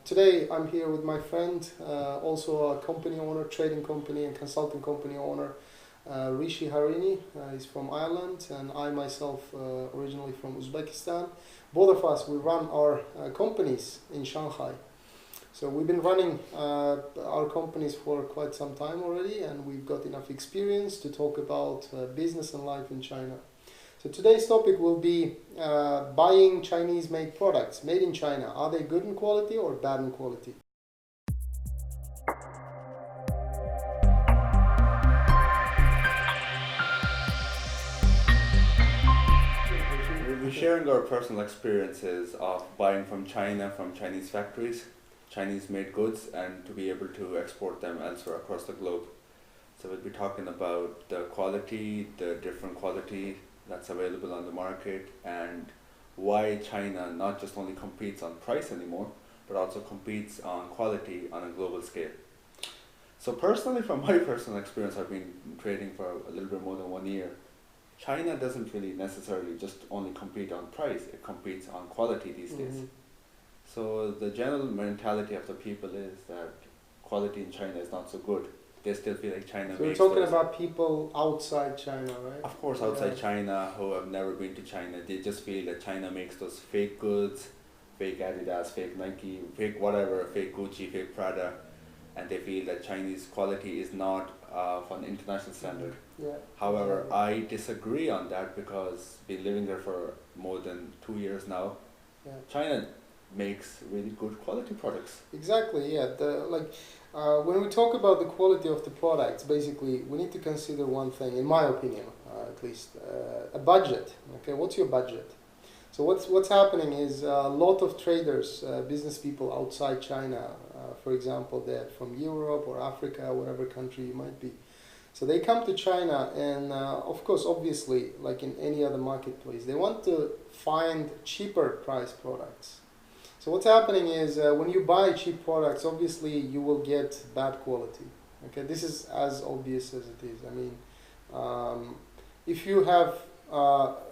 Today I'm here with my friend, also a company owner, trading company and consulting company owner, Rishi Harani. He's from Ireland, and I myself originally from Uzbekistan. Both of us, we run our companies in Shanghai. So we've been running our companies for quite some time already, and we've got enough experience to talk about business and life in China. So today's topic will be buying Chinese-made products made in China. Are they good in quality or bad in quality? We'll be sharing our personal experiences of buying from China, from Chinese factories, Chinese made goods, and to be able to export them elsewhere across the globe. So we'll be talking about the quality, the different quality that's available on the market, and why China not just only competes on price anymore, but also competes on quality on a global scale. So personally, from my personal experience, I've been trading for a little bit more than 1 year. China doesn't really necessarily just only compete on price, it competes on quality these days. So the general mentality of the people is that quality in China is not so good. They still feel like China So we're makes talking those. about people outside China, right? Of course, outside Yeah. China who have never been to China, they just feel that China makes those fake goods, fake Adidas, fake Nike, fake whatever, fake Gucci, fake Prada, and they feel that Chinese quality is not of an international standard. Yeah. However, Exactly. I disagree on that because been living there for more than 2 years now. Yeah. China makes really good quality products. Exactly. Yeah. When we talk about the quality of the products, basically we need to consider one thing, in my opinion, at least, a budget. Okay, what's your budget? So what's happening is a lot of traders, business people outside China, for example, they're from Europe or Africa, whatever country you might be. So they come to China, and of course, obviously, like in any other marketplace, they want to find cheaper price products. So what's happening is when you buy cheap products, obviously you will get bad quality. Okay, this is as obvious as it is. I mean, if you have,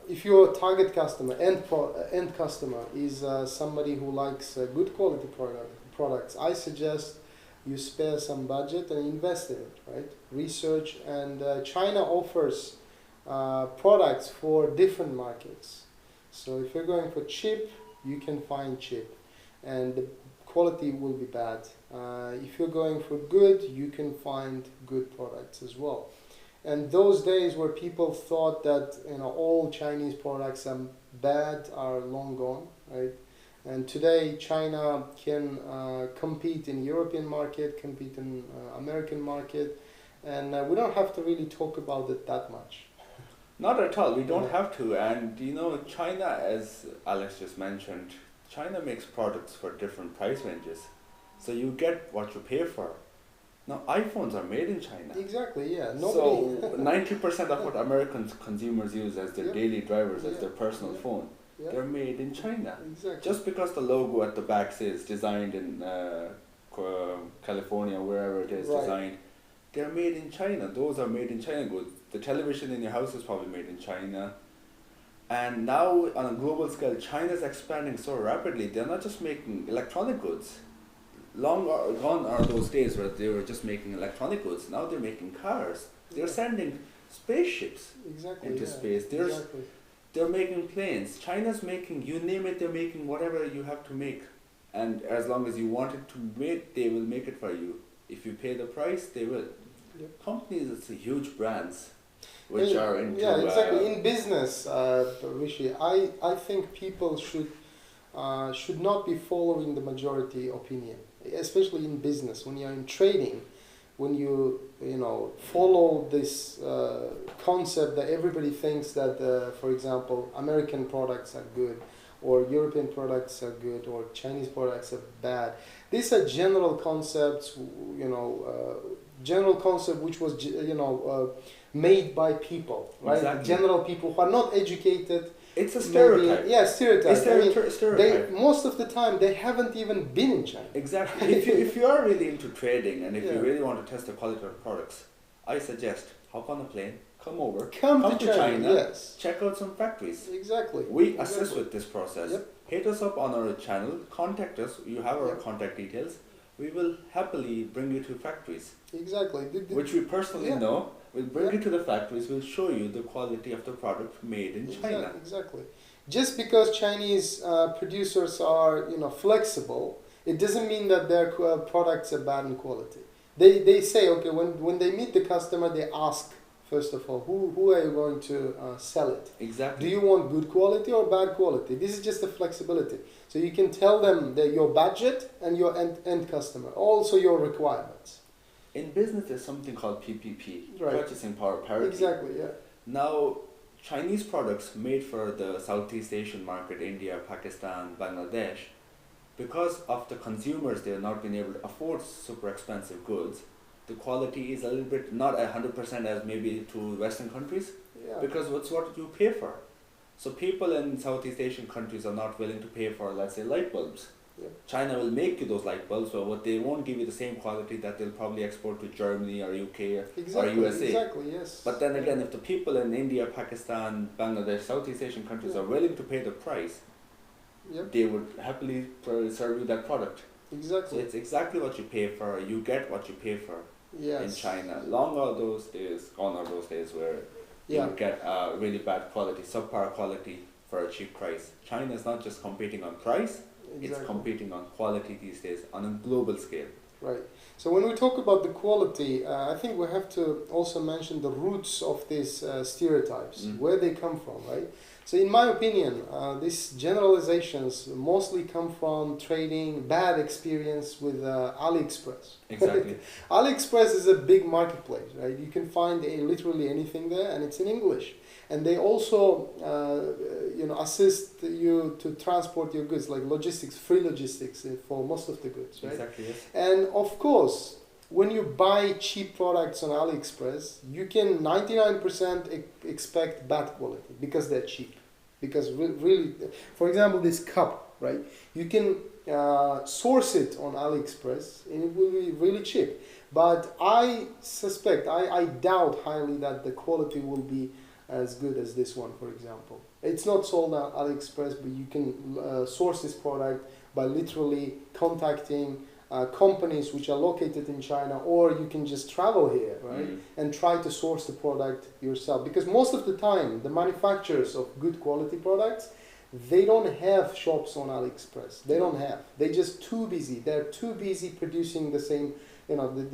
if your target customer, end customer is somebody who likes good quality products, I suggest you spare some budget and invest in it, right? Research, and China offers products for different markets. So if you're going for cheap, you can find cheap, and the quality will be bad. If you're going for good, you can find good products as well. And those days where people thought that all Chinese products are bad are long gone, right? And today China can compete in European market, compete in American market, and we don't have to really talk about it that much. Not at all, we don't Yeah. have to. And China, as Alex just mentioned, China makes products for different price ranges. So you get what you pay for. Now, iPhones are made in China. Exactly, yeah. So Nobody. 90% of what American consumers use as their Yep. daily drivers, as Yeah. their personal Yeah. phone, Yeah, they're made in China. exactly. Just because the logo at the back says designed in California, wherever it is Right. designed, they're made in China. Those are made in China goods. The television in your house is probably made in China. And now, on a global scale, China's expanding so rapidly, they're not just making electronic goods. Gone are those days where they were just making electronic goods. Now they're making cars. They're sending spaceships Exactly. into Yeah. space. Exactly. They're making planes. China's making, you name it, they're making whatever you have to make. And as long as you want it to make, they will make it for you. If you pay the price, they will. Yep. Companies, it's a huge brands, which are into... Yeah, exactly. In business, Rishi, I think people should not be following the majority opinion, especially in business. When you're in trading, when you follow this concept that everybody thinks that, for example, American products are good, or European products are good, or Chinese products are bad. These are general concepts, general concept which was made by people, right? Exactly. General people who are not educated. It's a Maybe, stereotype. yeah, stereotype. It's a stereotype. Most of the time they haven't even been in China. Exactly. If you are really into trading and if Yeah. you really want to test the quality of products, I suggest hop on a plane, come over, Come to China, yes. check out some factories. Exactly. We assist Exactly. with this process. Yep. hit us up on our channel, contact us, you have our contact details. We will happily bring you to factories. Exactly. Which we personally know. We'll bring you to the factories, we'll show you the quality of the product made in China. Exactly. Just because Chinese producers are, flexible, it doesn't mean that their products are bad in quality. They say, okay, when they meet the customer, they ask, first of all, who are you going to sell it? Exactly. Do you want good quality or bad quality? This is just a flexibility. So you can tell them that your budget and your end customer, also your requirements. In business, there's something called PPP, purchasing power parity. Exactly, yeah. Now, Chinese products made for the Southeast Asian market, India, Pakistan, Bangladesh, because of the consumers, they're not being able to afford super expensive goods, the quality is a little bit, not 100% as maybe to Western countries, because it's what you pay for. So people in Southeast Asian countries are not willing to pay for, let's say, light bulbs. China will make you those light bulbs, but what they won't give you the same quality that they'll probably export to Germany or UK or USA. Exactly, yes. But then again, if the people in India, Pakistan, Bangladesh, Southeast Asian countries are willing to pay the price, they would happily serve you that product. Exactly. So it's exactly what you pay for. You get what you pay for in China. Long are those days, gone are those days where you would get really bad quality, subpar quality for a cheap price. China is not just competing on price, it's competing on quality these days on a global scale. Right. So when we talk about the quality, I think we have to also mention the roots of these stereotypes, where they come from, right? So in my opinion, these generalizations mostly come from trading bad experience with AliExpress. Exactly. AliExpress is a big marketplace, right? You can find literally anything there, and it's in English. And they also, assist you to transport your goods, like logistics, free logistics for most of the goods, right? Exactly, yes. And of course, when you buy cheap products on AliExpress, you can 99% expect bad quality because they're cheap. Because really, for example, this cup, right? You can source it on AliExpress and it will be really cheap. But I suspect, I doubt highly that the quality will be as good as this one, for example. It's not sold on AliExpress, but you can source this product by literally contacting companies which are located in China, or you can just travel here, right, and try to source the product yourself. Because most of the time, the manufacturers of good quality products, they don't have shops on AliExpress. They don't have. They're just too busy. They're too busy producing the same,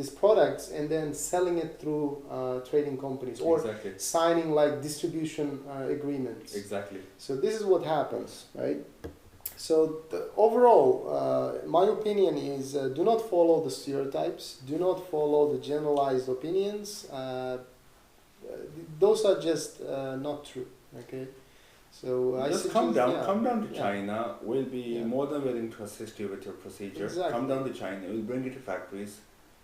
these products and then selling it through trading companies or signing like distribution agreements. Exactly. So this is what happens, right? So overall, my opinion is do not follow the stereotypes. Do not follow the generalized opinions. Those are just not true. Okay. So just come down to China. We'll be more than willing to assist you with your procedure. Exactly. Come down to China. We'll bring you to factories,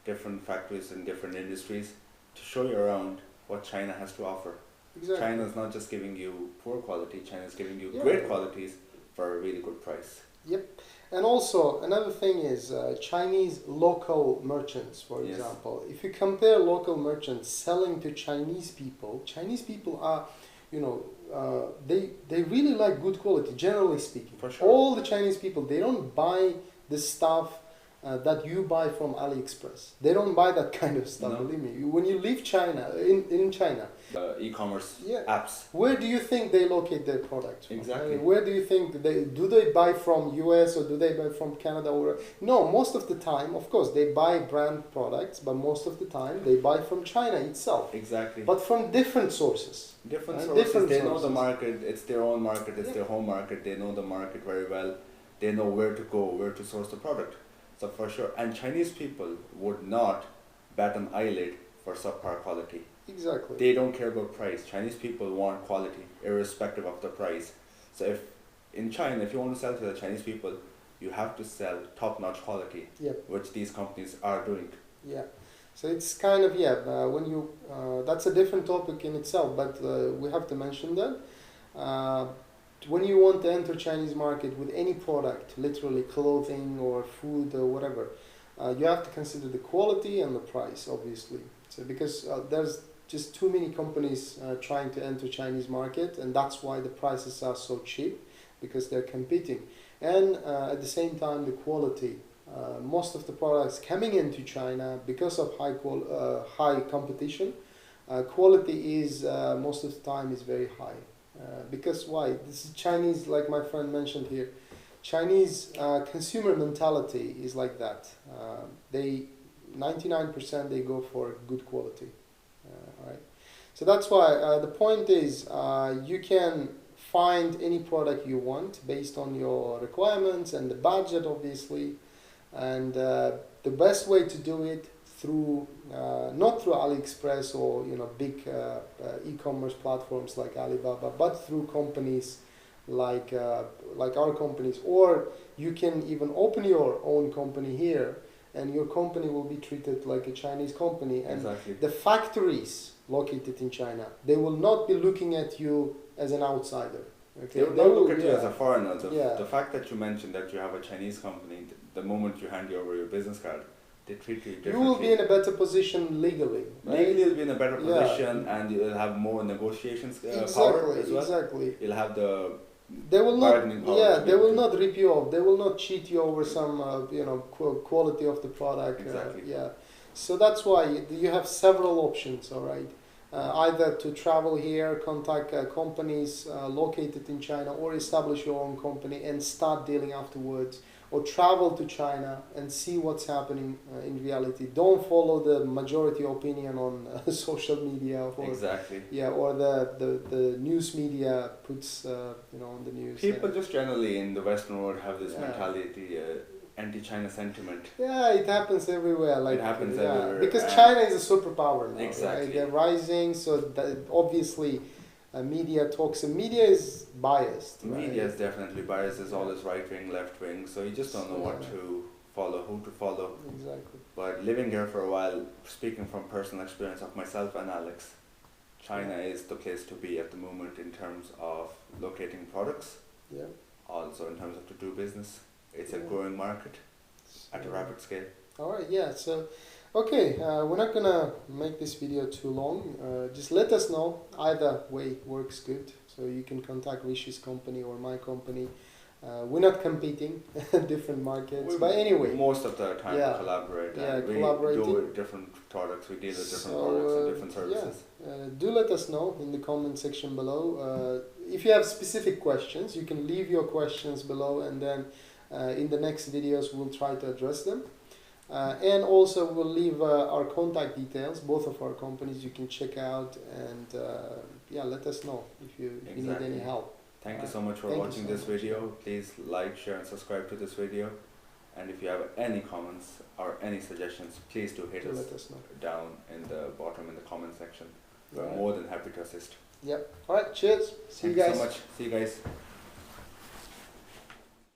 different factories in different industries, to show you around what China has to offer. Exactly. China is not just giving you poor quality. China is giving you great qualities for a really good price. Yep. And also another thing is Chinese local merchants, for example. If you compare local merchants selling to Chinese people are, they really like good quality, generally speaking. For sure. All the Chinese people, they don't buy the stuff that you buy from AliExpress. They don't buy that kind of stuff, believe me. When you leave China, in China, e-commerce apps. Where do you think they locate their products from? Exactly. I mean, where do you think do they buy from US or do they buy from Canada? Or no, most of the time, of course, they buy brand products, but most of the time they buy from China itself. Exactly. But from different sources. Different sources. They know the market. It's their own market. It's their home market. They know the market very well. They know where to go, where to source the product. So for sure. And Chinese people would not bat an eyelid for subpar quality. Exactly. They don't care about price. Chinese people want quality, irrespective of the price. So if in China, if you want to sell to the Chinese people, you have to sell top-notch quality, which these companies are doing. Yeah. So it's kind of, when you, that's a different topic in itself, but we have to mention that. When you want to enter Chinese market with any product, literally clothing or food or whatever, you have to consider the quality and the price, obviously. So because there's just too many companies trying to enter Chinese market, and that's why the prices are so cheap. because they're competing. And at the same time, the quality. Most of the products coming into China, because of high competition, quality is most of the time is very high. Because why? This is Chinese, like my friend mentioned here. Chinese consumer mentality is like that. They 99% they go for good quality. Right? So that's why the point is you can find any product you want based on your requirements and the budget, obviously. And the best way to do it through not through AliExpress or big e-commerce platforms like Alibaba, but through companies like our companies, or you can even open your own company here, and your company will be treated like a Chinese company. And exactly. the factories located in China, they will not be looking at you as an outsider. Okay? They will look at you yeah. as a foreigner. Yeah. The fact that you mentioned that you have a Chinese company, the moment you hand you over your business card, they treat you differently. You will be in a better position legally. Right? Legally, you'll be in a better position, and you'll have more negotiations power as well. Exactly. You'll have the they will not. power. Yeah, they will not rip you off. They will not cheat you over some quality of the product. Exactly. Yeah. So that's why you have several options. All right. Either to travel here, contact companies located in China, or establish your own company and start dealing afterwards, or travel to China and see what's happening in reality. Don't follow the majority opinion on social media, or exactly. Yeah, or the news media puts on the news. People just generally in the Western world have this mentality. Anti-China sentiment. Yeah, it happens everywhere. Like it happens everywhere. Because China is a superpower now. Exactly. Right? They're rising, so that obviously media talks. And media is biased. Media is definitely biased. It's always right wing, left wing. So you just don't know what to follow, who to follow. Exactly. But living here for a while, speaking from personal experience of myself and Alex, China is the place to be at the moment in terms of locating products. Yeah. Also in terms of to do business. It's a growing market at a rapid scale. Alright, yeah, so, okay, we're not gonna make this video too long. Just let us know, either way works good. So you can contact Rishi's company or my company. We're not competing, different markets, but anyway. Most of the time we collaborate. And we do different products, we deal with different products and different services. Yeah. Do let us know in the comment section below. If you have specific questions, you can leave your questions below, and then in the next videos we'll try to address them. And also we'll leave our contact details, both of our companies you can check out, and let us know if you need any help. Thank you so much for watching this video. Please like, share and subscribe to this video. And if you have any comments or any suggestions, please do hit us down in the bottom in the comment section. We're more than happy to assist. Yep. Alright, cheers. See you guys. Thank you so much. See you guys.